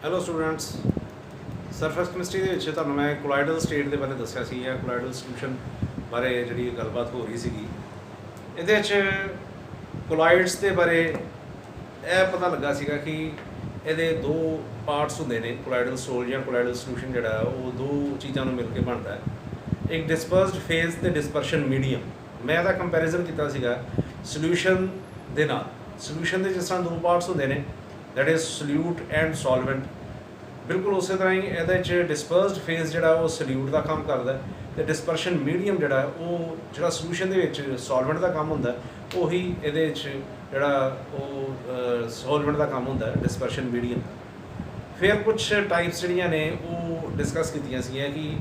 Hello students, surface chemistry ਦੇ ਵਿੱਚ ਤੁਹਾਨੂੰ ਮੈਂ ਕੋਲਾਇਡਲ ਸਟੇਟ ਦੇ ਬਾਰੇ ਦੱਸਿਆ ਸੀ ਜਾਂ ਕੋਲਾਇਡਲ ਸੋਲੂਸ਼ਨ ਬਾਰੇ ਜਿਹੜੀ ਗੱਲਬਾਤ ਹੋ ਰਹੀ ਸੀਗੀ। ਇਹਦੇ ਵਿੱਚ ਕੋਲਾਇਡਸ ਦੇ ਬਾਰੇ ਇਹ ਪਤਾ ਲੱਗਾ ਸੀਗਾ ਕਿ ਇਹਦੇ ਦੋ ਪਾਰਟਸ ਹੁੰਦੇ ਨੇ। ਕੋਲਾਇਡਲ ਸੋਲ ਜਾਂ ਕੋਲਾਇਡਲ ਸੋਲੂਸ਼ਨ ਜਿਹੜਾ ਉਹ ਦੋ ਚੀਜ਼ਾਂ ਨੂੰ ਮਿਲ ਕੇ ਬਣਦਾ ਹੈ, ਇੱਕ ਡਿਸਪਰਸਡ ਫੇਜ਼ ਤੇ ਡਿਸਪਰਸ਼ਨ ਮੀਡੀਅਮ। ਮੈਂ ਇਹਦਾ ਕੰਪੈਰੀਜ਼ਨ ਕੀਤਾ ਸੀਗਾ ਸੋਲੂਸ਼ਨ ਦੇ ਨਾਲ। ਸੋਲੂਸ਼ਨ ਦੇ ਜਿਸ ਤਰ੍ਹਾਂ ਦੋ ਪਾਰਟਸ ਹੁੰਦੇ ਨੇ, ਦੈਟ ਇਜ਼ ਸੋਲਿਊਟ ਐਂਡ ਸੋਲਵੈਂਟ, ਬਿਲਕੁਲ ਉਸੇ ਤਰ੍ਹਾਂ ਹੀ ਇਹਦੇ 'ਚ ਡਿਸਪਰਸਡ ਫੇਜ਼ ਜਿਹੜਾ ਉਹ ਸੋਲਿਊਟ ਦਾ ਕੰਮ ਕਰਦਾ ਅਤੇ ਡਿਸਪਰਸ਼ਨ ਮੀਡੀਅਮ ਉਹ ਜਿਹੜਾ ਸੋਲੂਸ਼ਨ ਦੇ ਵਿੱਚ ਸੋਲਵੈਂਟ ਦਾ ਕੰਮ ਹੁੰਦਾ, ਉਹੀ ਇਹਦੇ 'ਚ ਜਿਹੜਾ ਉਹ ਸੋਲਵੈਂਟ ਦਾ ਕੰਮ ਹੁੰਦਾ, ਡਿਸਪਰਸ਼ਨ ਮੀਡੀਅਮ। ਫਿਰ ਕੁਛ ਟਾਈਪਸ ਜਿਹੜੀਆਂ ਨੇ ਉਹ ਡਿਸਕਸ ਕੀਤੀਆਂ ਸੀਗੀਆਂ ਕਿ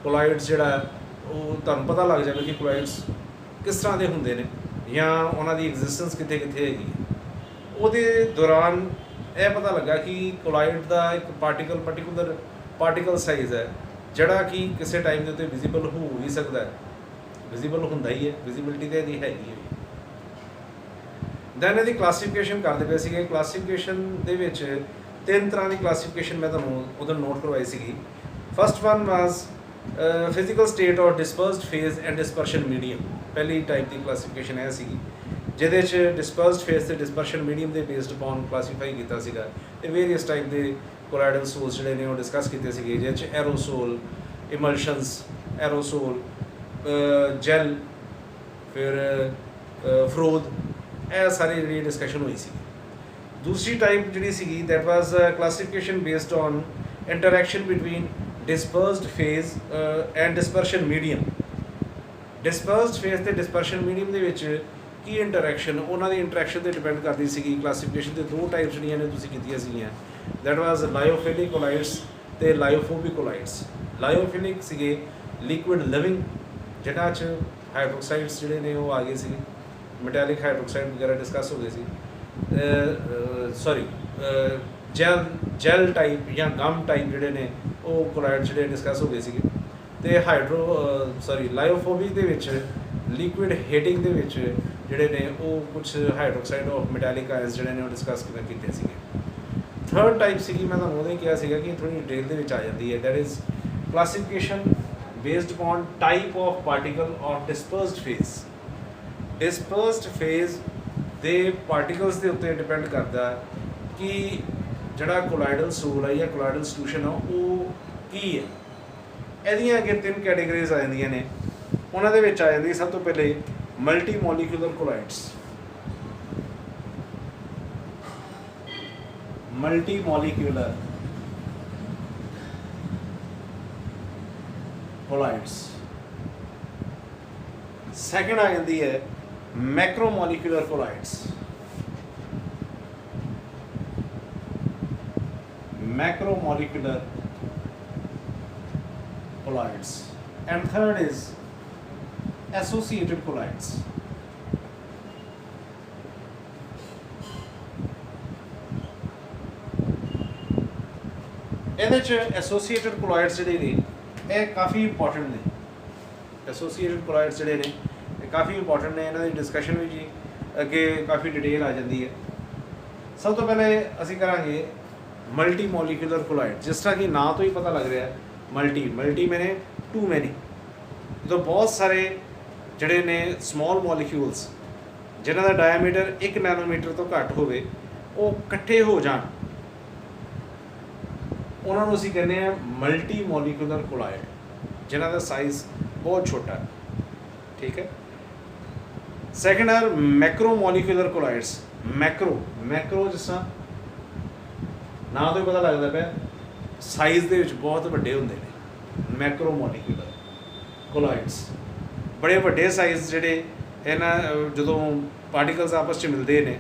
ਕੋਲਾਇਡਸ ਜਿਹੜਾ ਉਹ ਤੁਹਾਨੂੰ ਪਤਾ ਲੱਗ ਜਾਵੇ ਕਿ ਕੋਲਾਇਡਸ ਕਿਸ ਤਰ੍ਹਾਂ ਦੇ ਹੁੰਦੇ ਨੇ ਜਾਂ ਉਹਨਾਂ ਦੀ ਐਗਜ਼ਿਸਟੈਂਸ ਕਿੱਥੇ ਕਿੱਥੇ ਹੈਗੀ। ਉਹਦੇ ਦੌਰਾਨ ਇਹ ਪਤਾ ਲੱਗਾ ਕਿ ਕੋਲਾਇਡ ਦਾ ਇੱਕ ਪਾਰਟੀਕੂਲਰ ਪਾਰਟੀਕਲ ਸਾਈਜ਼ ਹੈ ਜਿਹੜਾ ਕਿ ਕਿਸੇ ਟਾਈਮ ਦੇ ਉੱਤੇ ਵਿਜ਼ੀਬਲ ਹੋ ਵੀ ਸਕਦਾ ਹੈ, ਵਿਜ਼ੀਬਲ ਹੁੰਦਾ ਹੀ ਹੈ, ਵਿਜ਼ੀਬਿਲਿਟੀ ਤਾਂ ਇਹਦੀ ਹੈਗੀ ਹੈ। ਦੈਨ ਇਹਦੀ ਕਲਾਸੀਫਿਕੇਸ਼ਨ ਕਰਦੇ ਪਏ ਸੀਗੇ। ਕਲਾਸੀਫਿਕੇਸ਼ਨ ਦੇ ਵਿੱਚ ਤਿੰਨ ਤਰ੍ਹਾਂ ਦੀ ਕਲਾਸੀਫਿਕੇਸ਼ਨ ਮੈਂ ਤੁਹਾਨੂੰ ਉਦੋਂ ਨੋਟ ਕਰਵਾਈ ਸੀਗੀ। ਫਸਟ ਵਨ ਵਾਜ਼ ਫਿਜ਼ੀਕਲ ਸਟੇਟ ਔਰ ਡਿਸਪਰਸਡ ਫੇਜ਼ ਐਂਡ ਡਿਸਪਰਸ਼ਨ ਮੀਡੀਅਮ। ਪਹਿਲੀ ਟਾਈਪ ਦੀ ਕਲਾਸੀਫਿਕੇਸ਼ਨ ਇਹ ਸੀਗੀ ਜਿਹਦੇ 'ਚ ਡਿਸਪਰਸਡ ਫੇਜ਼ ਅਤੇ ਡਿਸਪਰਸ਼ਨ ਮੀਡੀਅਮ ਦੇ ਬੇਸਡ ਅਪੋਨ ਕਲਾਸੀਫਾਈ ਕੀਤਾ ਸੀਗਾ ਅਤੇ ਵੇਰੀਅਸ ਟਾਈਪ ਦੇ ਕੋਲਾਇਡਲ ਸੋਲਸ ਜਿਹੜੇ ਨੇ ਉਹ ਡਿਸਕਸ ਕੀਤੇ ਸੀਗੇ, ਜਿਹਦੇ 'ਚ ਐਰੋਸੋਲ, ਇਮਲਸ਼ਨਸ, ਐਰੋਸੋਲ, ਜੈਲ, ਫਿਰ ਫਰੋਦ, ਇਹ ਸਾਰੀ ਜਿਹੜੀ ਡਿਸਕਸ਼ਨ ਹੋਈ ਸੀ। ਦੂਸਰੀ ਟਾਈਪ ਜਿਹੜੀ ਸੀਗੀ that was classification based on interaction between dispersed phase and dispersion medium. Dispersed phase ਅਤੇ ਡਿਸਪਰਸ਼ਨ ਮੀਡੀਅਮ ਦੇ ਵਿੱਚ ਕੀ ਇੰਟਰੈਕਸ਼ਨ, ਉਹਨਾਂ ਦੀ ਇੰਟਰੈਕਸ਼ਨ 'ਤੇ ਡਿਪੈਂਡ ਕਰਦੀ ਸੀਗੀ। ਕਲਾਸੀਫਿਕੇਸ਼ਨ ਦੇ ਦੋ ਟਾਈਪਸ ਜਿਹੜੀਆਂ ਨੇ ਤੁਸੀਂ ਕੀਤੀਆਂ ਸੀਗੀਆਂ, ਦੈਟ ਵਾਜ਼ ਲਾਇਓਫਿਲਿਕ ਕੋਲਾਇਡਸ ਅਤੇ ਲਾਇਓਫੋਬਿਕ ਕੋਲਾਇਡਸ। ਲਾਇਓਫਿਲਿਕ ਸੀਗੇ ਲਿਕੁਇਡ ਲਿਵਿੰਗ, ਜਿਹਨਾਂ 'ਚ ਹਾਈਡਰੋਕਸਾਈਡਸ ਜਿਹੜੇ ਨੇ ਉਹ ਆ ਗਏ ਸੀ, ਮੈਟੈਲਿਕ ਹਾਈਡਰੋਕਸਾਈਡ ਵਗੈਰਾ ਡਿਸਕਸ ਹੋ ਗਏ ਸੀ। ਜੈਲ ਟਾਈਪ ਜਾਂ ਗਮ ਟਾਈਪ ਜਿਹੜੇ ਨੇ ਉਹ ਕੋਲਾਇਡ ਜਿਹੜੇ ਡਿਸਕਸ ਹੋ ਗਏ ਸੀਗੇ। ਅਤੇ ਲਾਇਓਫੋਬਿਕ ਦੇ ਵਿੱਚ ਲਿਕੁਇਡ ਹੀਟਿੰਗ ਦੇ ਵਿੱਚ ਜਿਹੜੇ ਨੇ ਉਹ ਕੁਛ ਹਾਈਡਰੋਕਸਾਈਡ ਆਫ ਮੈਟੈਲਿਕ ਆਇਨਸ ਜਿਹੜੇ ਨੇ ਉਹ ਡਿਸਕਸ ਕੀਤੇ ਸੀਗੇ। ਥਰਡ ਟਾਈਪ ਸੀਗੀ, ਮੈਂ ਤੁਹਾਨੂੰ ਉਹਦੇ ਕਿਹਾ ਸੀਗਾ ਕਿ ਥੋੜ੍ਹੀ ਡਿਟੇਲ ਦੇ ਵਿੱਚ ਆ ਜਾਂਦੀ ਹੈ, that is classification based upon type of particle of dispersed phase. Dispersed phase ਦੇ ਪਾਰਟੀਕਲਸ ਦੇ ਉੱਤੇ ਡਿਪੈਂਡ ਕਰਦਾ ਕਿ ਜਿਹੜਾ ਕੋਲਾਇਡਲ ਸੋਲ ਹੈ ਜਾਂ ਕੋਲਾਇਡਲ ਸੋਲੂਸ਼ਨ ਆ ਉਹ ਕੀ ਹੈ। ਇਹਦੀਆਂ ਅੱਗੇ ਤਿੰਨ ਕੈਟੇਗਰੀਜ਼ ਆ ਜਾਂਦੀਆਂ ਨੇ। ਉਹਨਾਂ ਦੇ ਵਿੱਚ ਆ ਜਾਂਦੀ ਸਭ ਤੋਂ ਪਹਿਲੇ multi molecular colloids. Multi molecular colloids. Second ਆ ਜਾਂਦੀ ਹੈ macro molecular colloids. Macro molecular colloids, and third is associated colloids. ਇਹਦੇ 'ਚ ਐਸੋਸੀਏਟਡ ਕੋਲਾਇਡਸ ਜਿਹੜੇ ਨੇ ਇਹ ਕਾਫੀ ਇੰਪੋਰਟੈਂਟ ਨੇ। ਐਸੋਸੀਏਟਡ ਕੋਲਾਇਡਸ ਜਿਹੜੇ ਨੇ ਇਹ ਕਾਫੀ ਇੰਪੋਰਟੈਂਟ ਨੇ। ਇਹਨਾਂ ਦੀ ਡਿਸਕਸ਼ਨ ਵੀ ਜੀ ਅੱਗੇ ਕਾਫੀ ਡਿਟੇਲ ਆ ਜਾਂਦੀ ਹੈ। ਸਭ ਤੋਂ ਪਹਿਲੇ ਅਸੀਂ ਕਰਾਂਗੇ ਮਲਟੀ ਮੋਲੀਕੂਲਰ ਕੋਲਾਇਡ। ਜਿਸ ਤਰ੍ਹਾਂ ਕਿ ਨਾਂ ਤੋਂ ਹੀ ਪਤਾ ਲੱਗ ਰਿਹਾ, ਮਲਟੀ ਮੈਨੇ ਟੂ ਮੈਨੀ। ਜਦੋਂ ਬਹੁਤ ਸਾਰੇ ਜਿਹੜੇ ਨੇ ਸਮੋਲ ਮੋਲੀਕਿਊਲਸ ਜਿਨ੍ਹਾਂ ਦਾ ਡਾਇਆਮੀਟਰ 1 ਨੈਨੋਮੀਟਰ ਤੋਂ ਘੱਟ ਹੋਵੇ ਉਹ ਇਕੱਠੇ ਹੋ ਜਾਣ, ਉਹਨਾਂ ਨੂੰ ਅਸੀਂ ਕਹਿੰਦੇ ਹਾਂ ਮਲਟੀ ਮੋਲੀਕੂਲਰ ਕੋਲਾਇਡ, ਜਿਨ੍ਹਾਂ ਦਾ ਸਾਈਜ਼ ਬਹੁਤ ਛੋਟਾ ਹੈ। ਠੀਕ ਹੈ। Second are macro molecular colloids. Macro ਜਿਸ ਤਰ੍ਹਾਂ ਨਾਂ ਤੋਂ ਹੀ ਪਤਾ ਲੱਗਦਾ ਪਿਆ, ਸਾਈਜ਼ ਦੇ ਵਿੱਚ ਬਹੁਤ ਵੱਡੇ ਹੁੰਦੇ ਨੇ। ਮੈਕਰੋ ਮੋਲੀਕੂਲਰ ਕੋਲਾਇਡਸ ਬੜੇ ਵੱਡੇ ਸਾਈਜ਼ ਜਿਹੜੇ ਇਹਨਾਂ ਜਦੋਂ ਪਾਰਟੀਕਲਸ ਆਪਸ 'ਚ ਮਿਲਦੇ ਨੇ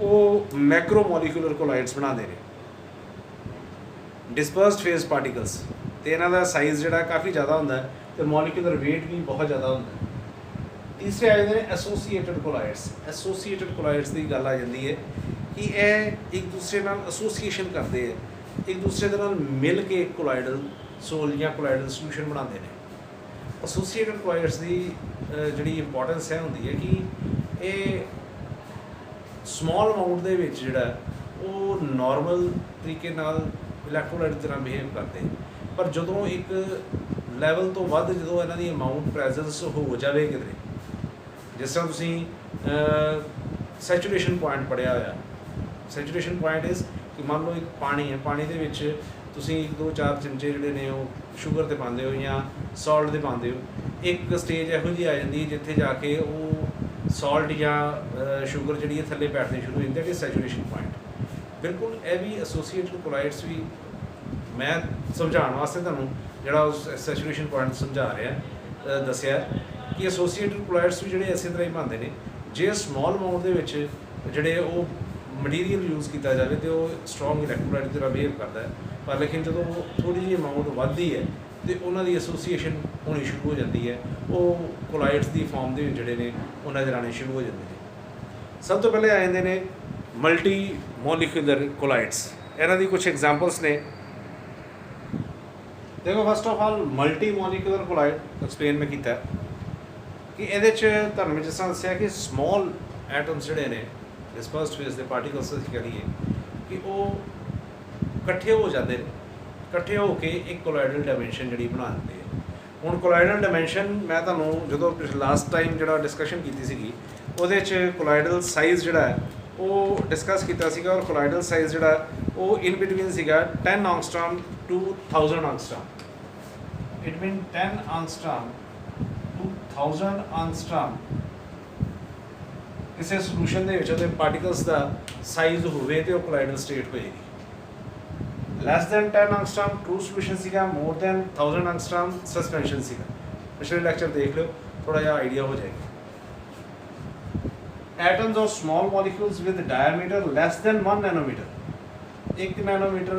ਉਹ ਮੈਕਰੋ ਮੋਲੀਕੂਲਰ ਕੋਲਾਇਡਸ ਬਣਾਉਂਦੇ ਨੇ। ਡਿਸਪਰਸਡ ਫੇਜ਼ ਪਾਰਟੀਕਲਸ ਅਤੇ ਇਹਨਾਂ ਦਾ ਸਾਈਜ਼ ਜਿਹੜਾ ਕਾਫੀ ਜ਼ਿਆਦਾ ਹੁੰਦਾ ਅਤੇ ਮੋਲੀਕੂਲਰ ਵੇਟ ਵੀ ਬਹੁਤ ਜ਼ਿਆਦਾ ਹੁੰਦਾ। ਤੀਸਰੇ ਆ ਜਾਂਦੇ ਨੇ ਐਸੋਸੀਏਟਡ ਕੋਲਾਇਡਸ। ਐਸੋਸੀਏਟਡ ਕੋਲਾਇਡਸ ਦੀ ਗੱਲ ਆ ਜਾਂਦੀ ਹੈ ਕਿ ਇਹ ਇੱਕ ਦੂਸਰੇ ਨਾਲ ਐਸੋਸੀਏਸ਼ਨ ਕਰਦੇ ਹੈ, ਇੱਕ ਦੂਸਰੇ ਦੇ ਨਾਲ ਮਿਲ ਕੇ ਕੋਲਾਇਡਲ ਸੋਲ ਜਾਂ ਕੋਲਾਇਡਲ ਸੋਲੂਸ਼ਨ ਬਣਾਉਂਦੇ ਨੇ। ਐਸੋਸੀਏਟਡ ਕੋਲਾਇਡਸ ਦੀ ਜਿਹੜੀ ਇੰਪੋਰਟੈਂਸ ਹੈ ਹੁੰਦੀ ਹੈ ਕਿ ਇਹ ਸਮਾਲ ਅਮਾਊਂਟ ਦੇ ਵਿੱਚ ਜਿਹੜਾ वो नॉर्मल तरीके नाल इलैक्ट्रोलाइट की तरह बिहेव करते, पर जदों एक लैवल तो वध जो इन्हां दी अमाउंट प्रैजेंस हो जाए किधरे, जिस तरह तुसीं सैचुरेशन पॉइंट पढ़िया होया, सैचुरेशन पॉइंट इज़ कि मान लो एक पानी है, पानी दे विच तुसीं 2-4 चमचे जिहड़े ने वो शुगर दे पांदे हो या सॉल्ट दे पांदे हो, एक स्टेज इहो जी आ जाती जिथे जाके वो सॉल्ट या शुगर जी थले बैठनी शुरू हो जाती है, सैचुरेशन पॉइंट। बिल्कुल यह भी एसोसीएटेड कोलाइड्स भी मैं समझाने वास्ते तुहानूं जिहड़ा उस सैचुरेशन पॉइंट समझा रहा दसिया कि एसोसीएटेड कोलाइड्स भी जिहड़े इस तरह ही बनते हैं, जे स्मॉल अमाउंट दे विच जिहड़े वो मटीरियल यूज़ किया जाए तो स्ट्रोंग इलैक्ट्रोलाइट की तरह बिहेव करता है, पर लेकिन जो थोड़ी जी अमाउंट बढ़ती है तो उन्होंने एसोसीएशन होनी शुरू हो जाती है, वो कोलाइड्स की फॉर्म के जोड़े ने वो नज़र आने शुरू हो जाते हैं। सब तो पहले आ जाते हैं मल्टी मॉलिक्यूलर कोलाइड्स। इन्हों की कुछ एग्जाम्पल्स ने, देखो first of all multi molecular colloid explain में किया कि ये तुहानूं जिस तरह दसिया कि स्मॉल एटम्स जोड़े ने डिस्पर्स्ड फेज के पार्टिकल्स करिए कि वो इकट्ठे हो जाते हैं, इकट्ठे होकर एक कोलाइडल डायमेंशन जी बना देते हैं। हुण कोलाइडल डायमेंशन मैं तुहानूं जो लास्ट टाइम जो डिस्कशन की सी वो कोलाइडल साइज़ जोड़ा है वो डिस्कस किया, और कोलाइडल साइज़ जोड़ा वो इन बिटवीन सीगा 10 angstrom to 1000 angstrom. It mean 10 angstrom to 1000 angstrom किसी सोल्यूशन के पार्टिकल्स का साइज़ होवे तो कोलाइडल स्टेट होएगी। Less than 10 angstrom true solution सीगा, मोर दैन 1000 एंगस्ट्रॉम सस्पेंशन सीगा। पिछले लेक्चर देख लो, थोड़ा जहा आइडिया हो जाएगा। एटम्स और small molecules with diameter less than 1 nanometre, 1 nanometre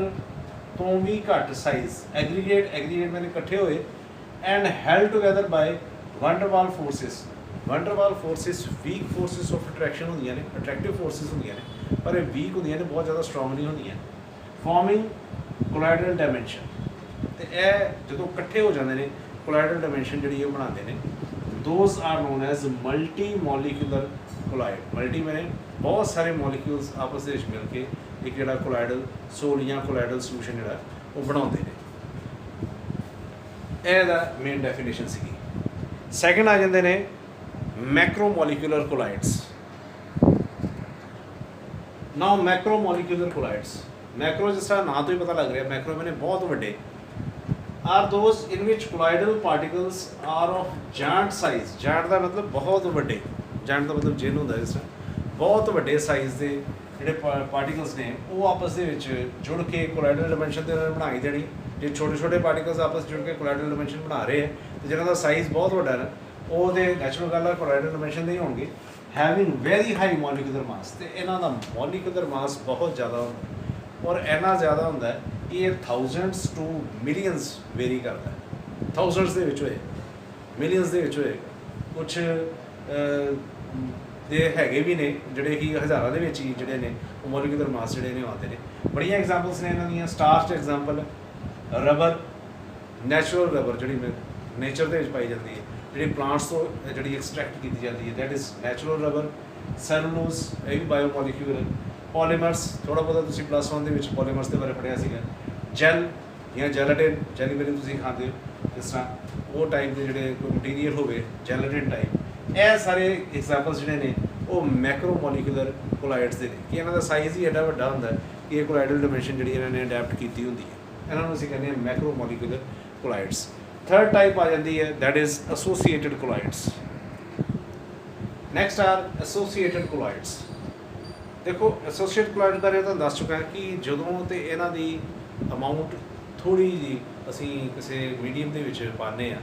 तो भी घट साइज़, एग्रीगेट मैंने इकट्ठे होए and held together by van der Waals forces. Van der Waals forces weak forces of attraction होंदियां ने, अट्रैक्टिव फोर्सिस होंदियां ने पर वीक होंदियां ने, बहुत ज़्यादा स्ट्रोंग नहीं होंदियां, फॉर्मिंग कोलाइडल डायमेंशन। तो यह जो इकट्ठे हो जाते हैं कोलाइडल डायमेंशन जी बनाते हैं, those are known as multi molecular colloid. Multi मैंने बहुत सारे मॉलिक्यूल्स आपस में मिल के एक जो कोलाइडल सोल या कोलाइडल सोल्यूशन जोड़ा वो बनाते हैं। यह मेन डेफिनेशन सी। सैकेंड आ जाते हैं macro molecular colloids. Now macro molecular colloids, macro जिस तरह ना तो ही पता लग रहा है, मैक्रो मैंने बहुत बड़े are those in which colloidal particles are of giant size. Giant का मतलब बहुत बड़े, जायंट का मतलब जिन होंगे जिस तरह बहुत बड़े साइज के जोड़े पार्टिकल्स ने वो आपस के जुड़ के कोलाइडल डायमेंशन तो उन्होंने बनाई देनी। जो छोटे छोटे पार्टिकल्स आपस जुड़ के कोलाइडल डायमेंशन बना रहे हैं तो जिन्हों साइज़ बहुत बड़ा है वो तो नैचुरल गल है कोलाइडल डायमेंशन के ही होंगे। Having very high molecular mass, तो इन्हों का मॉलिक्यूलर मास बहुत ज़्यादा होता और इन्ना ज़्यादा होता है कि ये थाउजेंड्स टू मिलियंस वेरी करता है। थाउजेंड्स के होए, मिलियंस के होएगा, कुछ है भी ने जोड़े कि हज़ारों के ही जोड़े ने मॉलिक्यूलर मास जोड़े ने आते हैं। बड़िया एग्जाम्पल्स ने इन्हों starch example, rubber, natural rubber जी नेचर के पाई जाती है, जी प्लांट्स तो जी एक्सट्रैक्ट की जाती है, that is natural rubber. Cellulose यह भी बायो मॉलिक्यूल है। पॉलीमर्स थोड़ा बहुत प्लस 1 के पॉलीमर्स के बारे पढ़िया सीगा। जैल या जैलाटिन, जैलीबेरी तुम खाते हो जिस तरह वो टाइप के जोड़े कोई मटीरियल हो जैलाटिन टाइप, यह सारे एग्जाम्पल्स जोड़े ने वो मैक्रो मॉलिक्यूलर कोलाइड्स के कि इन्हों का साइज़ ही एडा वड्डा होंदा कि ये कोलाइडल डायमेंशन जी इन्होंने अडैप्ट की होंगी है, इन्होंने असीं कहते हैं macro molecular colloids. Third type आ जाती है that is associated colloids. Next are associated colloids. देखो एसोसीएटेड कोलाइड बारे तो दस चुका है कि जदों तो इन्हां दी अमाउंट थोड़ी जी असीं किसी मीडियम के पाने आ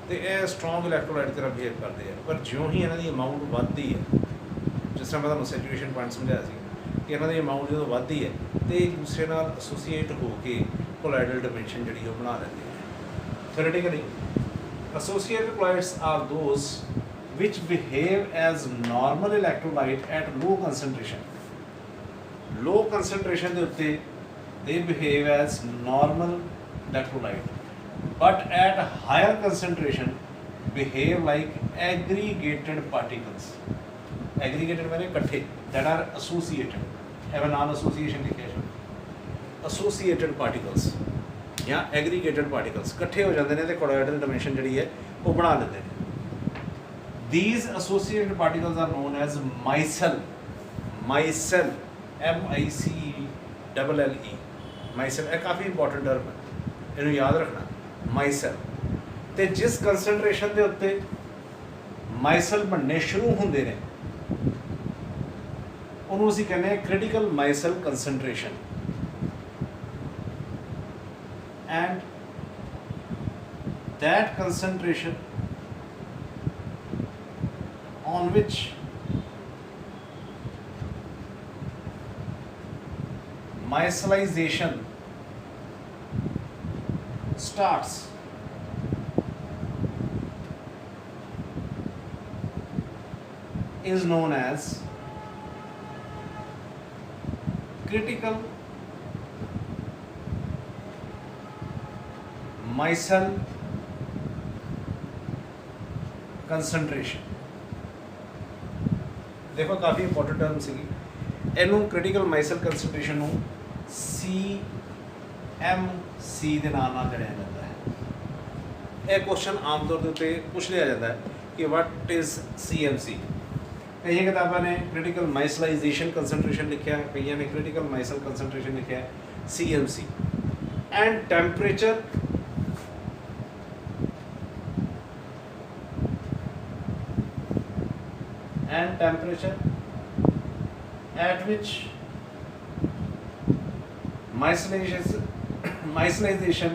तो यह स्ट्रोंग इलैक्ट्रोलाइट की तरह बिहेव करते हैं, पर ज्यों ही इन्हां दी अमाउंट बढ़ती है, जिस तरह मैं तुहानूं सैचुरेशन पॉइंट समझाया सी कि इन्हां दी अमाउंट जो बढ़ती है तो एक दूसरे नाल एसोसीएट होकर कोलाइडल डायमेंशन जी बना लेते हैं। Theoretically, associated colloids are those which behave as normal electrolyte at low concentration. Low concentration ਦੇ ਉੱਤੇ they behave as normal electrolyte, but at higher concentration behave like aggregated particles. Aggregated मैंने इकट्ठे, that are associated. ਐਵੇਂ naan association ਲਿਖਿਆ ਜੀ, associated particles ਜਾਂ ਐਗਰੀਗੇਟਡ particles ਇਕੱਠੇ ਹੋ ਜਾਂਦੇ ਨੇ ਤੇ ਕੋਲੋਇਡਲ ਡਾਇਮੈਂਸ਼ਨ ਜਿਹੜੀ ਹੈ ਉਹ ਬਣਾ ਲੈਂਦੇ ਨੇ। These associated particles are known as micelle, micelle, MICELLE, micelle। ਇਹ ਕਾਫੀ ਇੰਪੋਰਟੈਂਟ ਟਰਮ ਹੈ, ਇਹਨੂੰ ਯਾਦ ਰੱਖਣਾ, ਮਾਈਸੈਲ। ਤੇ ਜਿਸ ਕੰਸਨਟ੍ਰੇਸ਼ਨ ਦੇ ਉੱਤੇ ਮਾਈਸੈਲ ਬਣਨੇ ਸ਼ੁਰੂ ਹੁੰਦੇ ਨੇ ਉਹਨੂੰ ਅਸੀਂ ਕਹਿੰਦੇ ਹਾਂ critical micelle concentration. And that concentration on which micellization starts is known as critical micelle concentration। देखो काफ़ी इंपॉर्टेंट टर्म सी, ਇਹਨੂੰ ਕ੍ਰਿਟੀਕਲ ਮਾਈਸਲ ਕੰਸਨਟ੍ਰੇਸ਼ਨ ਨੂੰ CMC ਦੇ ਨਾਂ ਨਾਲ ਜਾਣਿਆ ਜਾਂਦਾ ਹੈ। ਇਹ ਕੁਐਸਚਨ ਆਮ ਤੌਰ ਦੇ ਉੱਤੇ ਪੁੱਛ ਲਿਆ ਜਾਂਦਾ ਹੈ ਕਿ ਵਾਟ ਇਜ਼ CMC। ਕਈਆਂ ਕਿਤਾਬਾਂ ਨੇ ਕ੍ਰਿਟੀਕਲ ਮਾਈਸਲਾਈਜੇਸ਼ਨ ਕੰਸਨਟ੍ਰੇਸ਼ਨ ਲਿਖਿਆ, ਕਈਆਂ ਨੇ ਕ੍ਰਿਟੀਕਲ ਮਾਈਸਲ ਕੰਸਨਟ੍ਰੇਸ਼ਨ ਲਿਖਿਆ CMC। And temperature at which micellization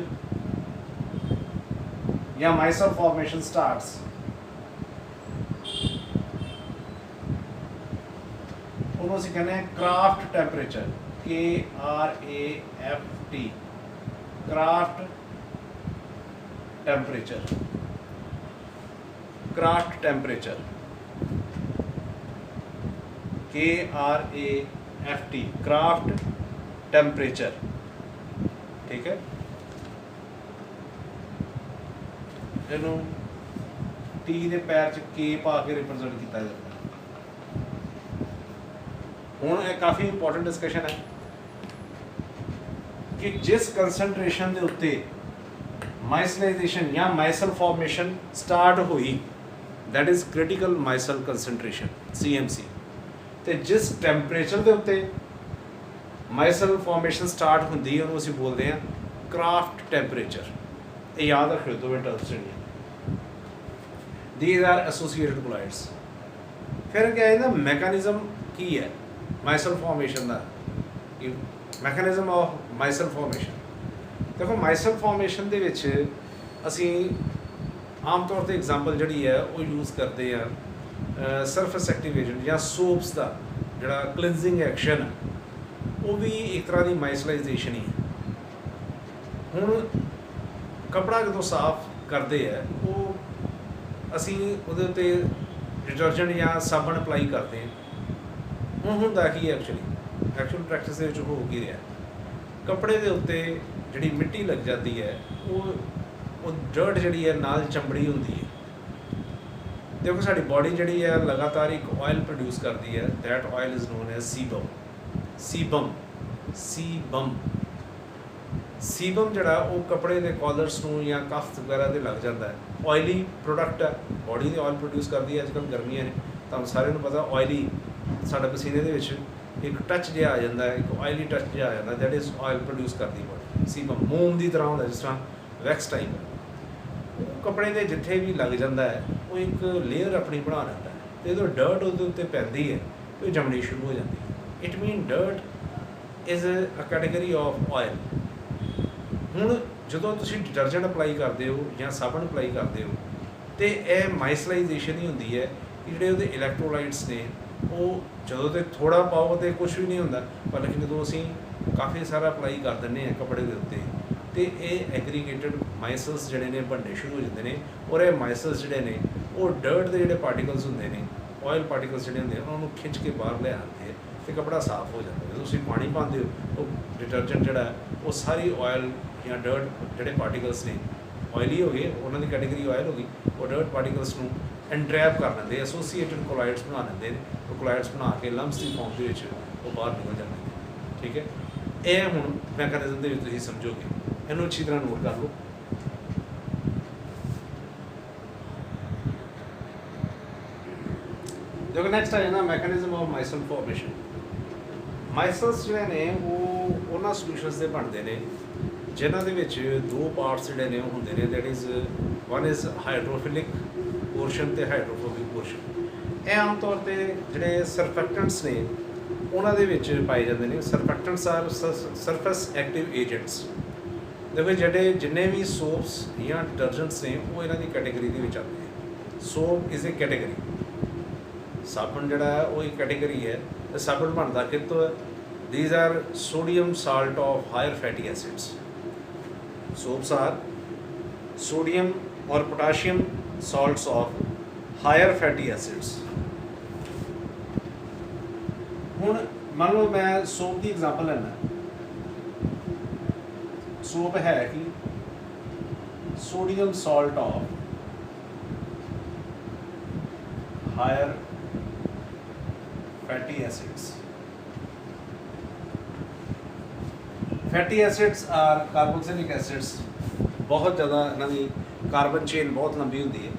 या micelle formation starts ਉਹਨੂੰ ਅਸੀਂ ਕਹਿੰਦੇ ਹਾਂ craft temperature, KRAFT, craft temperature, craft temperature, KRAFT, craft temperature. ठीक है, ਇਹਨੂੰ T ਦੇ ਪੈਰ 'ਚ K ਪਾ ਕੇ ਰਿਪਰੈਜ਼ੈਂਟ ਕੀਤਾ ਜਾਂਦਾ। ਹੁਣ ਇਹ ਕਾਫੀ ਇੰਪੋਰਟੈਂਟ ਡਿਸਕਸ਼ਨ ਹੈ ਕਿ ਜਿਸ ਕੰਸਨਟ੍ਰੇਸ਼ਨ ਦੇ ਉੱਤੇ ਮਾਈਸਲਾਈਜੇਸ਼ਨ ਜਾਂ ਮਾਈਸਲ ਫਾਰਮੇਸ਼ਨ ਸਟਾਰਟ ਹੋਈ, ਦੈਟ ਇਜ਼ ਕ੍ਰਿਟੀਕਲ ਮਾਈਸਲ ਕੰਸਨਟ੍ਰੇਸ਼ਨ CMC। ਤੇ ਜਿਸ ਟੈਂਪਰੇਚਰ ਦੇ ਉੱਤੇ ਮਾਈਸਲ ਫਾਰਮੇਸ਼ਨ ਸਟਾਰਟ ਹੁੰਦੀ ਹੈ ਉਹਨੂੰ ਅਸੀਂ ਬੋਲਦੇ ਹਾਂ ਕਰਾਫਟ ਟੈਂਪਰੇਚਰ। ਇਹ ਯਾਦ ਰੱਖਿਓ ਦੋਵੇਂ ਟਰਮਸ ਜਿਹੜੀਆਂ। These are associated colloids। ਫਿਰ ਕਿਹਾ ਇਹਦਾ ਮੈਕੈਨਿਜ਼ਮ ਕੀ ਹੈ ਮਾਈਸਲ ਫਾਰਮੇਸ਼ਨ ਦਾ, ਮੈਕੈਨਿਜ਼ਮ ਆਫ ਮਾਈਸਲ ਫਾਰਮੇਸ਼ਨ। ਦੇਖੋ ਮਾਈਸਲ ਫਾਰਮੇਸ਼ਨ ਦੇ ਵਿੱਚ ਅਸੀਂ ਆਮ ਤੌਰ ਤੇ ਐਗਜ਼ਾਮਪਲ ਜਿਹੜੀ ਹੈ ਉਹ ਯੂਜ਼ ਕਰਦੇ ਆ ਸਰਫੇਸ ਐਕਟਿਵ ਏਜੰਟ ਜਾਂ ਸੋਪਸ ਦਾ ਜਿਹੜਾ ਕਲੀਨਜ਼ਿੰਗ ਐਕਸ਼ਨ ਹੈ, ਉਹ ਵੀ ਇੱਕ ਤਰ੍ਹਾਂ ਦੀ ਮਾਈਸਲਾਈਜੇਸ਼ਨ ਹੀ ਹੈ। ਹੁਣ ਕੱਪੜਾ ਜਦੋਂ ਸਾਫ਼ ਕਰਦੇ ਆ ਉਹ ਅਸੀਂ ਉਹਦੇ ਉੱਤੇ ਡਿਟਰਜੈਂਟ ਜਾਂ ਸਾਬਣ ਅਪਲਾਈ ਕਰਦੇ ਹਾਂ। ਹੁਣ ਹੁੰਦਾ ਕੀ ਹੈ ਐਕਚੁਅਲ ਪ੍ਰੈਕਟਿਸ ਦੇ ਵਿੱਚ ਹੋ ਕੀ ਰਿਹਾ, ਕੱਪੜੇ ਦੇ ਉੱਤੇ ਜਿਹੜੀ ਮਿੱਟੀ ਲੱਗ ਜਾਂਦੀ ਹੈ ਉਹ ਡਰਟ ਜਿਹੜੀ ਹੈ ਨਾਲ ਚਮੜੀ ਹੁੰਦੀ ਹੈ। ਦੇਖੋ ਸਾਡੀ ਬਾਡੀ ਜਿਹੜੀ ਹੈ ਲਗਾਤਾਰ ਇੱਕ ਆਇਲ ਪ੍ਰੋਡਿਊਸ ਕਰਦੀ ਹੈ, that oil is known as sebum ਜਿਹੜਾ ਉਹ ਕੱਪੜੇ ਦੇ ਕਾਲਰਸ ਨੂੰ ਜਾਂ ਕਫ ਵਗੈਰਾ ਦੇ ਲੱਗ ਜਾਂਦਾ ਹੈ। ਆਇਲੀ ਪ੍ਰੋਡਕਟ ਹੈ, ਬਾਡੀ ਦੇ ਆਇਲ ਪ੍ਰੋਡਿਊਸ ਕਰਦੀ ਹੈ। ਅੱਜ ਕੱਲ੍ਹ ਗਰਮੀਆਂ ਨੇ ਤੁਹਾਨੂੰ ਸਾਰਿਆਂ ਨੂੰ ਪਤਾ ਆਇਲੀ ਸਾਡੇ ਪਸੀਨੇ ਦੇ ਵਿੱਚ ਇੱਕ ਟੱਚ ਜਿਹਾ ਆ ਜਾਂਦਾ ਹੈ, ਇੱਕ ਆਇਲੀ ਟੱਚ ਜਿਹਾ ਆ ਜਾਂਦਾ, ਦੈਟ ਇਜ਼ ਆਇਲ ਪ੍ਰੋਡਿਊਸ ਕਰਦੀ ਬਾਡੀ। ਸੀਬਮ ਮੋਮ ਦੀ ਤਰ੍ਹਾਂ ਹੁੰਦਾ, ਜਿਸ ਤਰ੍ਹਾਂ ਵੈਕਸ ਟਾਈਪ। ਉਹ ਕੱਪੜੇ ਦੇ ਜਿੱਥੇ ਵੀ ਲੱਗ ਜਾਂਦਾ ਹੈ ਉਹ ਇੱਕ ਲੇਅਰ ਆਪਣੀ ਬਣਾ ਲੈਂਦਾ ਹੈ ਅਤੇ ਜਦੋਂ ਡਰਟ ਉਹਦੇ ਉੱਤੇ ਪੈਂਦੀ ਹੈ ਉਹ ਜੰਮਣੀ ਸ਼ੁਰੂ ਹੋ ਜਾਂਦੀ ਹੈ। It mean dirt is a category of oil. ਹੁਣ ਜਦੋਂ ਤੁਸੀਂ ਡਿਟਰਜੈਂਟ ਅਪਲਾਈ ਕਰਦੇ ਹੋ ਜਾਂ ਸਾਬਣ ਅਪਲਾਈ ਕਰਦੇ ਹੋ ਅਤੇ ਇਹ ਮਾਈਸਲਾਈਜੇਸ਼ਨ ਹੀ ਹੁੰਦੀ ਹੈ ਕਿ ਜਿਹੜੇ ਉਹਦੇ ਇਲੈਕਟ੍ਰੋਲਾਈਟਸ ਨੇ ਉਹ ਜਦੋਂ ਤੇ ਥੋੜ੍ਹਾ ਪਾਓ ਤਾਂ ਕੁਛ ਵੀ ਨਹੀਂ ਹੁੰਦਾ, ਪਰ ਲੇਕਿਨ ਜਦੋਂ ਅਸੀਂ ਕਾਫੀ ਸਾਰਾ ਅਪਲਾਈ ਕਰ ਦਿੰਦੇ ਹਾਂ ਕੱਪੜੇ ਦੇ ਉੱਤੇ ਅਤੇ ਇਹ ਐਗਰੀਗੇਟਡ ਮਾਈਸਲਸ ਜਿਹੜੇ ਨੇ ਬਣਨੇ ਸ਼ੁਰੂ ਹੋ ਜਾਂਦੇ ਨੇ। ਔਰ ਇਹ ਮਾਈਸਲਸ ਜਿਹੜੇ ਨੇ ਉਹ ਡਰਟ ਦੇ ਜਿਹੜੇ ਪਾਰਟੀਕਲਸ ਹੁੰਦੇ ਨੇ, ਆਇਲ ਪਾਰਟੀਕਲਸ ਜਿਹੜੇ ਹੁੰਦੇ ਉਹਨਾਂ ਨੂੰ ਖਿੱਚ ਕੇ ਬਾਹਰ ਲੈ ਆਉਂਦੇ ਆ ਅਤੇ ਕੱਪੜਾ ਸਾਫ਼ ਹੋ ਜਾਂਦਾ। ਜਦੋਂ ਤੁਸੀਂ ਪਾਣੀ ਪਾਉਂਦੇ ਹੋ ਉਹ ਡਿਟਰਜੈਂਟ ਜਿਹੜਾ ਉਹ ਸਾਰੀ ਆਇਲ ਜਾਂ ਡਰਟ ਜਿਹੜੇ ਪਾਰਟੀਕਲਸ ਨੇ ਆਇਲੀ ਹੋ ਗਏ, ਉਹਨਾਂ ਦੀ ਕੈਟੇਗਰੀ ਆਇਲ ਹੋ ਗਈ, ਉਹ ਡਰਟ ਪਾਰਟੀਕਲਸ ਨੂੰ ਐਂਟਰੈਪ ਕਰ ਲੈਂਦੇ, ਐਸੋਸੀਏਟਡ ਕੋਲਾਇਡਸ ਬਣਾ ਲੈਂਦੇ ਨੇ। ਉਹ ਕੋਲਾਇਡਸ ਬਣਾ ਕੇ ਲੰਪਸ ਦੀ ਫਾਰਮ ਦੇ ਵਿੱਚ ਉਹ ਬਾਹਰ ਨਿਕਲ ਜਾਂਦੇ ਨੇ। ਠੀਕ ਹੈ, ਇਹ ਹੁਣ ਮੈਕੈਨਿਜ਼ਮ ਦੇ ਵਿੱਚ ਤੁਸੀਂ ਸਮਝੋਗੇ, ਇਹਨੂੰ ਅੱਛੀ ਤਰ੍ਹਾਂ ਨੋਟ ਕਰ ਲਓ। ਦੇਖੋ ਨੈਕਸਟ ਆ ਜਾਂਦਾ ਮੈਕੈਨਿਜ਼ਮ ਆਫ ਮਾਈਸਲ ਫਾਰਮੇਸ਼ਨ। ਮਾਈਸਲਸ ਜਿਹੜੇ ਨੇ ਉਹ ਉਹਨਾਂ ਸੋਲਿਊਸ਼ਨਸ ਦੇ ਬਣਦੇ ਨੇ ਜਿਨ੍ਹਾਂ ਦੇ ਵਿੱਚ ਦੋ ਪਾਰਟਸ ਜਿਹੜੇ ਨੇ ਉਹ ਹੁੰਦੇ ਨੇ, that is one is hydrophilic portion ਤੇ ਹਾਈਡਰੋਫੋਬਿਕ ਪੋਰਸ਼ਨ। ਇਹ ਆਮ ਤੌਰ ਤੇ ਜਿਹੜੇ ਸਰਫੈਕਟੈਂਟਸ ਨੇ ਉਹਨਾਂ ਦੇ ਵਿੱਚ ਪਾਏ ਜਾਂਦੇ ਨੇ। Surfactants are surface active agents. ਦੇਖੋ ਜਿਹੜੇ ਜਿੰਨੇ ਵੀ ਸੋਪਸ ਜਾਂ ਡਿਟਰਜੈਂਟਸ ਨੇ ਉਹ ਇਹਨਾਂ ਦੀ ਕੈਟੇਗਰੀ ਦੇ ਵਿੱਚ ਆਉਂਦੇ ਨੇ। ਸੋਪ ਇਜ਼ ਏ ਕੈਟੇਗਰੀ, ਸਾਬਣ ਜਿਹੜਾ ਹੈ ਉਹ ਇੱਕ ਕੈਟੇਗਰੀ ਹੈ। ਤੇ ਸਾਬਣ ਬਣਦਾ ਕਿੱਥੋਂ ਹੈ? these are sodium salt of higher fatty acids. Soaps are sodium or potassium salts of higher fatty acids. ਹੁਣ ਮੰਨ ਲਓ ਮੈਂ ਸੋਪ ਦੀ ਐਗਜ਼ਾਮਪਲ ਲੈਣਾ। ਸੋਪ ਹੈ ਕਿ sodium salt of higher fatty acids. Fatty acids are carboxylic acids, बहुत ज़्यादा इन्हां दी कार्बन चेन बहुत लंबी होंदी है।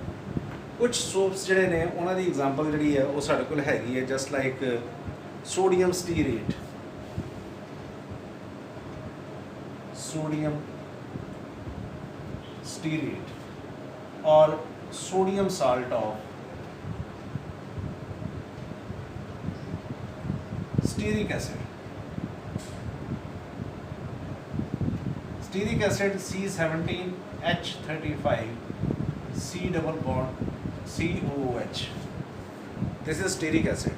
कुछ सोप्स जिहड़े ने उन्हां दी एग्जाम्पल जिहड़ी है वो साडे कोल हैगी है, जस्ट लाइक सोडियम स्टीरेट, और sodium salt of stearic acid. Stearic acid C17H35 C double bond COOH, this is stearic acid.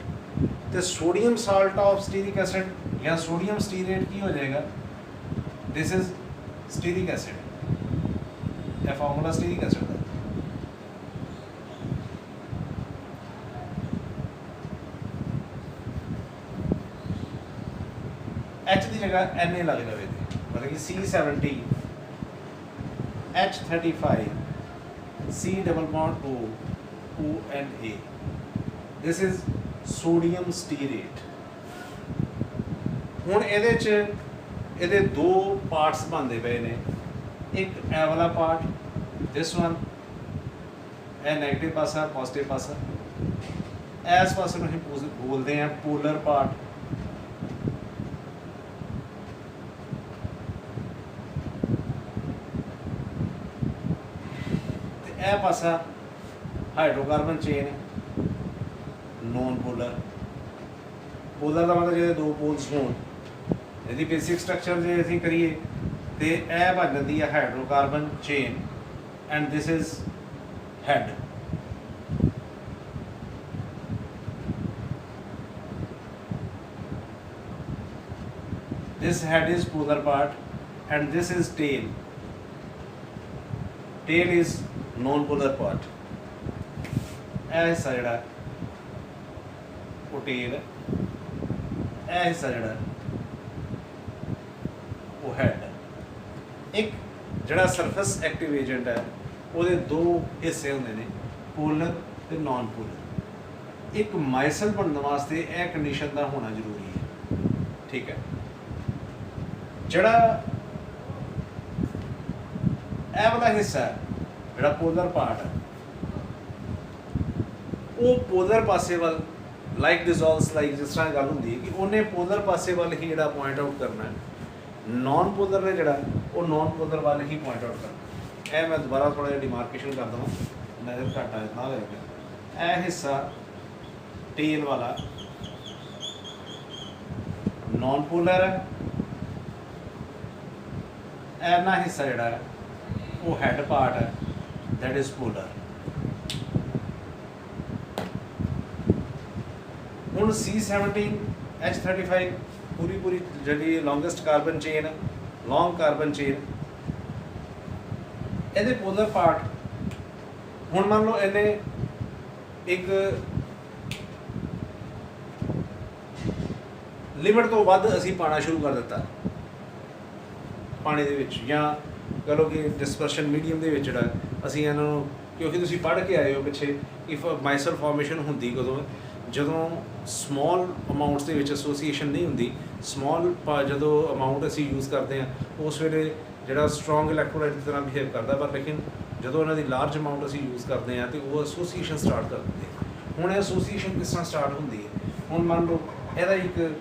तो sodium salt of stearic acid या सोडियम स्टीरेट की हो जाएगा? This is stearic acid. यह formula stearic acid का। H की जगह Na लग जाए, मतलब कि C17H35 C double bond ONA, this is sodium stearate. हुण ਇਹਦੇ दो पार्ट्स बनते पे ने, एक ए वाला part, this one, A negative पासा पॉजिटिव पासा। इस पासे नूं असीं बोलते हैं पोलर पार्ट। यह पासा hydrocarbon chain, non polar. Polar का मतलब जो दो पोल्स हों, यदि बेसिक स्ट्रक्चर जो असीं करिए तो यह बन जाती है hydrocarbon chain, and this is head. This head is polar part and this is tail. Tail is non polar part. यह हिस्सा जिहड़ा वो टेल है, यह हिस्सा जिहड़ा वो हैड। एक जिहड़ा सरफेस एक्टिव एजेंट है उसदे दो हिस्से होंदे ने, पोलर ते नॉन पोलर। एक माइसल बनने वास्ते यह कंडीशन का होना जरूरी है। ठीक है, जिहड़ा यह वाला हिस्सा है जिहड़ा पोलर पार्ट है, वो पोलर पासे वाल लाइक डिजॉल्व्स, लाइक जिस तरह गल होंदी है कि उन्हें पोलर पासे वाल ही जिहड़ा पॉइंट आउट करना है, नॉन पोलर ने जिहड़ा वो नॉन पोलर वाल ही पॉइंट आउट करना। यह मैं दोबारा थोड़ा जिहा डिमार्केशन कर देवां, नज़र घट आ ना होएगा। यह हिस्सा टेल वाला नॉन पोलर है, इन्ना हिस्सा जिहड़ा है वो हैड पार्ट है, दैट इज पोलर। हुण C17H35 पूरी जी longest carbon chain, long carbon chain, ये पोलर पार्ट। हुण मान लो इन्हें एक लिमिट तो वध असी पाना शुरू कर दिता पानी दे विच, या कह लो कि डिस्पर्शन मीडियम दे विच जिहड़ा असी इन्हां नूं, क्योंकि तुसीं पढ़ के आए हो पिछे कि माइसल फॉर्मेशन हुंदी कदों, ਜਦੋਂ ਸਮੋਲ ਅਮਾਊਂਟਸ ਦੇ ਵਿੱਚ ਐਸੋਸੀਏਸ਼ਨ ਨਹੀਂ ਹੁੰਦੀ, ਸਮੋਲ ਜਦੋਂ ਅਮਾਊਂਟ ਅਸੀਂ ਯੂਜ਼ ਕਰਦੇ ਹਾਂ ਉਸ ਵੇਲੇ ਜਿਹੜਾ ਸਟਰੋਂਗ ਇਲੈਕਟ੍ਰੋਲਾਈਟ ਦੀ ਤਰ੍ਹਾਂ ਬਿਹੇਵ ਕਰਦਾ, ਪਰ ਲੇਕਿਨ ਜਦੋਂ ਇਹਨਾਂ ਦੀ ਲਾਰਜ ਅਮਾਊਂਟ ਅਸੀਂ ਯੂਜ਼ ਕਰਦੇ ਹਾਂ ਤੇ ਉਹ ਐਸੋਸੀਏਸ਼ਨ ਸਟਾਰਟ ਕਰ ਦਿੰਦੇ ਆ। ਹੁਣ ਇਹ ਐਸੋਸੀਏਸ਼ਨ ਕਿਸ ਤਰ੍ਹਾਂ ਸਟਾਰਟ ਹੁੰਦੀ ਹੈ? ਹੁਣ ਮੰਨ ਲਓ ਇਹਦਾ ਇੱਕ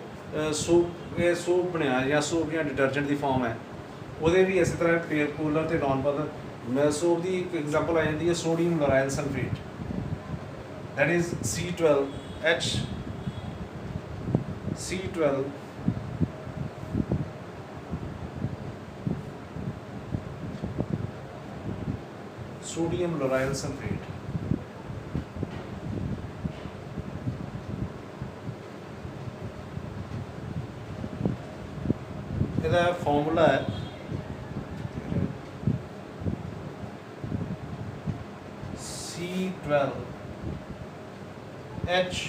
ਸੋਪ ਬਣਿਆ ਜਾਂ ਸੋਪ ਜਾਂ ਡਿਟਰਜੈਂਟ ਦੀ ਫਾਰਮ ਹੈ, ਉਹਦੇ ਵੀ ਇਸੇ ਤਰ੍ਹਾਂ ਪੋਲਰ ਤੇ ਨॉन ਪੋਲਰ। ਸੋਪ ਦੀ ਇੱਕ ਐਗਜ਼ਾਮਪਲ ਆ ਜਾਂਦੀ ਹੈ sodium lauryl sulphate, that is C12H C12 sodium lauryl sulfate। ਇਹਦਾ ਫਾਰਮੂਲਾ ਹੈ C12H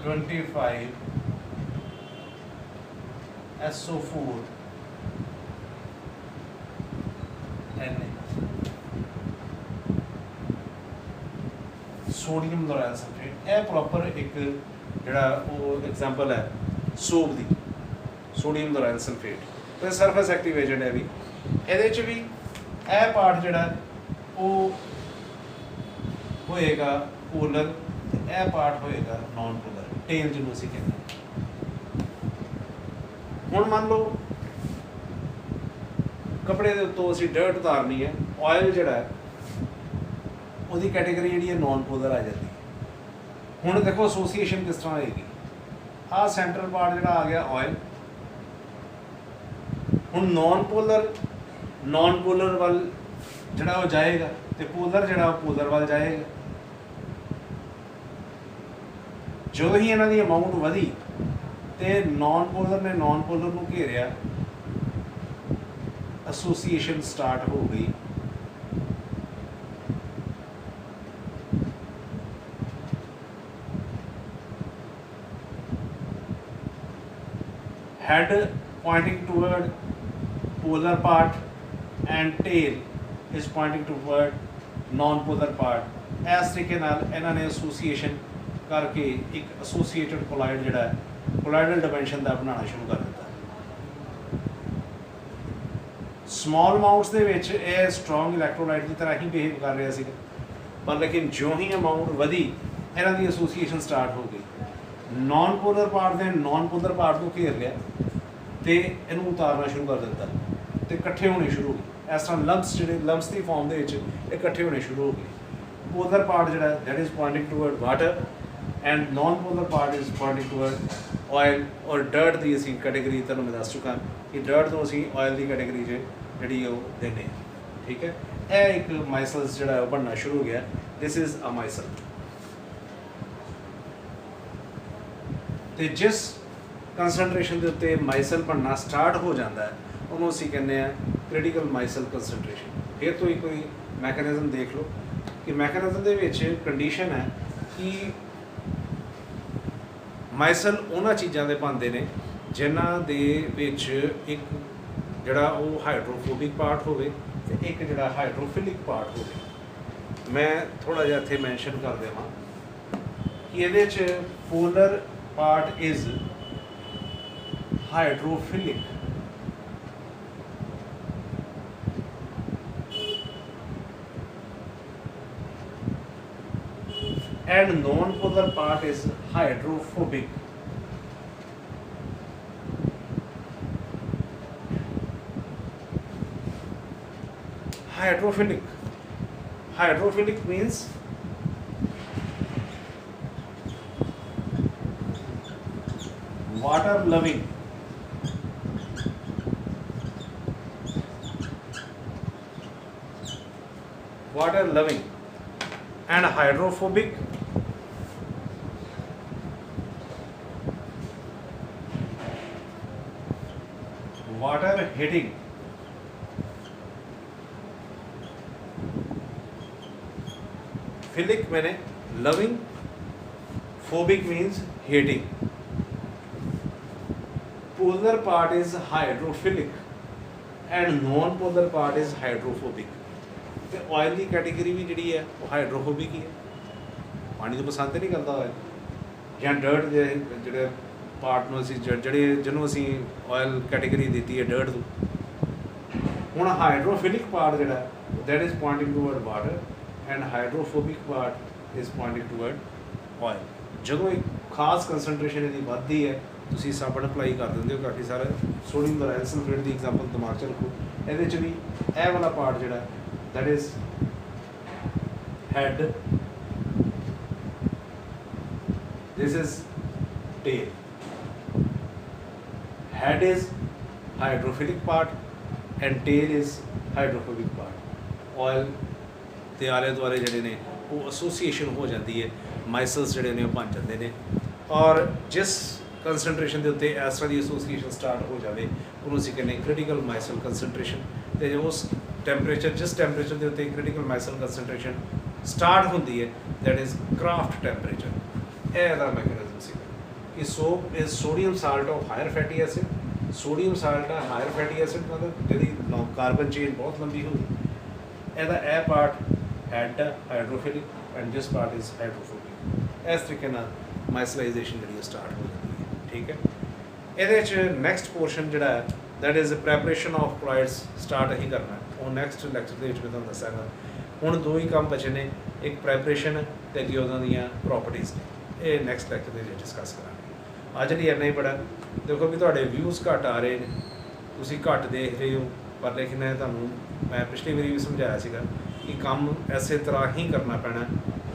(25) SO4 Na। Sodium lauryl sulphate ਇਹ ਪ੍ਰੋਪਰ ਇੱਕ ਜਿਹੜਾ ਉਹ ਐਗਜ਼ਾਮਪਲ ਹੈ ਸੋਪ ਦੀ, ਸੋਡੀਅਮ ਲੋਰਾਇਲ ਸਲਫੇਟ। ਤੇ ਸਰਫੇਸ ਐਕਟਿਵ ਏਜੰਟ ਹੈ ਵੀ ਇਹਦੇ 'ਚ ਵੀ ਇਹ ਪਾਰਟ ਜਿਹੜਾ ਉਹ ਹੋਏਗਾ ਪੋਲਰ ਤੇ ਇਹ ਪਾਰਟ ਹੋਏਗਾ ਨॉन ਪੋਲਰ, ਟੇਲ ਜਿਹਨੂੰ ਅਸੀਂ ਕਹਿੰਦੇ ਹਾਂ। ਹੁਣ ਮੰਨ ਲਓ ਕੱਪੜੇ ਦੇ ਉੱਤੋਂ ਅਸੀਂ ਡਰਟ ਉਤਾਰਨੀ ਹੈ, ਆਇਲ ਜਿਹੜਾ ਹੈ ਉਹਦੀ ਕੈਟੇਗਰੀ ਜਿਹੜੀ ਹੈ ਨॉन ਪੋਲਰ ਆ ਜਾਂਦੀ ਹੈ। ਹੁਣ ਦੇਖੋ ਐਸੋਸੀਏਸ਼ਨ ਕਿਸ ਤਰ੍ਹਾਂ ਹੋਏਗੀ। ਆਹ ਸੈਂਟਰਲ ਪਾਰਟ ਜਿਹੜਾ ਆ ਗਿਆ ਆਇਲ, ਹੁਣ ਨॉन ਪੋਲਰ ਵੱਲ ਜਿਹੜਾ ਉਹ ਜਾਏਗਾ ਤੇ ਪੋਲਰ ਜਿਹੜਾ ਉਹ ਪੋਲਰ ਵੱਲ ਜਾਏਗਾ। ਜਦੋਂ ਹੀ ਇਹਨਾਂ ਦੀ ਅਮਾਊਂਟ ਵਧੀ ਤੇ ਨॉन ਪੋਲਰ ਨੇ ਨॉन ਪੋਲਰ ਨੂੰ ਘੇਰਿਆ, ਐਸੋਸੀਏਸ਼ਨ ਸਟਾਰਟ ਹੋ ਗਈ। head pointing toward polar part and tail is pointing toward non-polar part। ਇਸ ਤਰੀਕੇ ਨਾਲ ਇਹਨਾਂ ਨੇ ਐਸੋਸੀਏਸ਼ਨ ਕਰਕੇ ਇੱਕ ਐਸੋਸੀਏਟਡ ਕੋਲਾਇਡ ਜਿਹੜਾ ਹੈ ਕੋਲਾਇਡਲ ਡਾਇਮੈਂਸ਼ਨ ਦਾ ਬਣਾਉਣਾ ਸ਼ੁਰੂ ਕਰ ਦਿੱਤਾ। ਸਮਾਲ ਅਮਾਊਂਟਸ ਦੇ ਵਿੱਚ ਇਹ ਸਟਰੋਂਗ ਇਲੈਕਟ੍ਰੋਲਾਈਟ ਦੀ ਤਰ੍ਹਾਂ ਹੀ ਬਿਹੇਵ ਕਰ ਰਿਹਾ ਸੀਗਾ, ਪਰ ਲੇਕਿਨ ਜਿਉਂ ਹੀ ਅਮਾਊਂਟ ਵਧੀ ਇਹਨਾਂ ਦੀ ਐਸੋਸੀਏਸ਼ਨ ਸਟਾਰਟ ਹੋ ਗਈ। ਨॉन ਪੋਲਰ ਪਾਰਟ ਦੇ ਨॉन ਪੋਲਰ ਪਾਰਟ ਨੂੰ ਘੇਰ ਲਿਆ ਤੇ ਇਹਨੂੰ ਉਤਾਰਨਾ ਸ਼ੁਰੂ ਕਰ ਦਿੱਤਾ ਤੇ ਇਕੱਠੇ ਹੋਣੇ ਸ਼ੁਰੂ ਹੋ ਗਏ। ਇਸ ਤਰ੍ਹਾਂ ਲੰਪਸ ਜਿਹੜੇ ਲੰਪਸ ਦੀ ਫਾਰਮ ਦੇ ਵਿੱਚ ਇਹ ਇਕੱਠੇ ਹੋਣੇ ਸ਼ੁਰੂ ਹੋ ਗਏ। ਪੋਲਰ ਪਾਰਟ ਜਿਹੜਾ that is pointing toward water and non polar part is pointing toward oil. ਔਰ ਡਰਟ ਦੀ ਅਸੀਂ ਕੈਟੇਗਰੀ ਤੁਹਾਨੂੰ ਮੈਂ ਦੱਸ ਚੁੱਕਾ ਕਿ ਡਰਟ ਨੂੰ ਅਸੀਂ ਆਇਲ ਦੀ ਕੈਟੇਗਰੀ 'ਚ ਜਿਹੜੀ ਉਹ ਦਿੰਦੇ ਹਾਂ। ਠੀਕ ਹੈ, ਇਹ ਇੱਕ ਮਾਈਸਲਸ ਜਿਹੜਾ ਉਹ ਬਣਨਾ ਸ਼ੁਰੂ ਹੋ ਗਿਆ। This is a micelle. ਤੇ ਜਿਸ ਕੰਸਨਟ੍ਰੇਸ਼ਨ ਦੇ ਉੱਤੇ ਮਾਈਸਲ ਬਣਨਾ ਸਟਾਰਟ ਹੋ ਜਾਂਦਾ ਹੈ ਉਹਨੂੰ ਅਸੀਂ ਕਹਿੰਦੇ ਆ ਕ੍ਰਿਟੀਕਲ ਮਾਈਸਲ ਕੰਸਨਟ੍ਰੇਸ਼ਨ। ਫਿਰ ਤੋਂ ਹੀ ਕੋਈ ਮੈਕੈਨਿਜ਼ਮ ਦੇਖ ਲਓ ਕਿ ਮੈਕੈਨਿਜ਼ਮ ਦੇ ਵਿੱਚ ਕੰਡੀਸ਼ਨ ਹੈ ਕਿ ਮਾਈਸਲ ਉਹਨਾਂ ਚੀਜ਼ਾਂ ਦੇ ਬਣਦੇ ਨੇ ਜਿਨ੍ਹਾਂ ਦੇ ਵਿੱਚ ਇੱਕ ਜਿਹੜਾ ਉਹ ਹਾਈਡਰੋਫੋਬਿਕ ਪਾਰਟ ਹੋਵੇ ਤੇ ਇੱਕ ਜਿਹੜਾ ਹਾਈਡਰੋਫਿਲਿਕ ਪਾਰਟ ਹੋਵੇ। ਮੈਂ ਥੋੜ੍ਹਾ ਜਿਹਾ ਇੱਥੇ ਮੈਂਸ਼ਨ ਕਰ ਦੇਵਾਂ ਕਿ ਇਹਦੇ 'ਚ polar part is hydrophilic and non-polar part is hydrophobic। Hydrophilic means water loving, and hydrophobic water hating। philic मैंने loving, phobic means hating। Polar part is hydrophilic and non-polar part is hydrophobic। तो oil की category भी जी है वो hydrophobic ही है, पानी तो पसंद नहीं करता ऑयल, या डर्ट जो पार्ट में असी जिन्होंने असी ऑयल कैटेगरी दी है डर्ट तो। हुण हाइड्रोफिलिक पार्ट जोड़ा that is Poynting toward water and hydrophobic part is Poynting toward oil. जो एक खास कंसनट्रेशन इसकी बढ़ती है तुम साबण अप्लाई कर देंगे हो काफ़ी सारा सोडियम क्लोराइड सल्फेट की एग्जाम्पल दिमाग च रखो, ये भी यह वाला पार्ट जोड़ा that is head, this is tail. Head is hydrophilic part and tail is hydrophobic part. Oil के आले दुआले जोड़े ने वो एसोसीएशन हो जाती है, माइसल्स जोड़े ने बन जाते हैं, और जिस कंसनट्रेशन के उत्ते इस तरह की एसोसीएशन स्टार्ट हो जाए उन्होंने असीं कहने क्रिटिकल माइसल कंसनट्रेशन। तो उस टैंपरेचर जिस टैंपरेचर के उत्ते क्रिटिकल माइसल कंसनट्रेशन स्टार्ट होती है दैट इज़ क्राफ्ट टैंपरेचर। यह मैकेनिज्म से कि soap is sodium salt of higher fatty acid, sodium salt है हायर फैटी एसिड मतलब जी कार्बन चेन बहुत लंबी होगी। यदा a part head hydrophilic and this part is hydrophobic. इस तरीके माइसलाइजेशन जी स्टार्ट हो जाती है। ठीक है, ये नैक्सट पोर्शन जोड़ा है that is preparation of colloids start अं करना वो नैक्सट लैक्चर के मैं तुहानूं दसांगा। हुण दो ही काम बचे ने, एक प्रैपरेशन ते अगे उहदां दीयां प्रॉपर्टीज़ ने, ये नैक्सट लैक्चर के डिस्कस करांगे। अज लिए इन्ना ही बड़ा। देखो भी तुहाडे व्यूज़ घट आ रहे हैं, तुसीं घट देख रहे हो, पर लेकिन तुहानूं मैं पिछली बारी भी समझाया सीगा कि काम इस तरह ही करना पैना।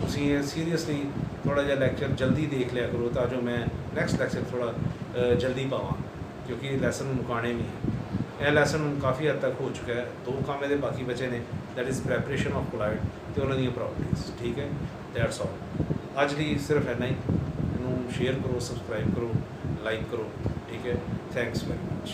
तुसीं सीरीयसली थोड़ा जिहा लैक्चर जल्दी देख लिया करो ताकि मैं नैक्सट लैक्चर थोड़ा जल्दी पावां, क्योंकि लैसन मुकाने भी हैं। यह लैसन काफ़ी हद तक हो चुका है, दो काम ये बाकी बचे ने that is preparation of colloid तो उन्होंने प्रॉपर्टीज़। ठीक है, दैट्स ऑल। अज भी सिर्फ इन्ना ही। इनू शेयर करो, सबसक्राइब करो, लाइक करो। ठीक है, थैंक्स वेरी मच।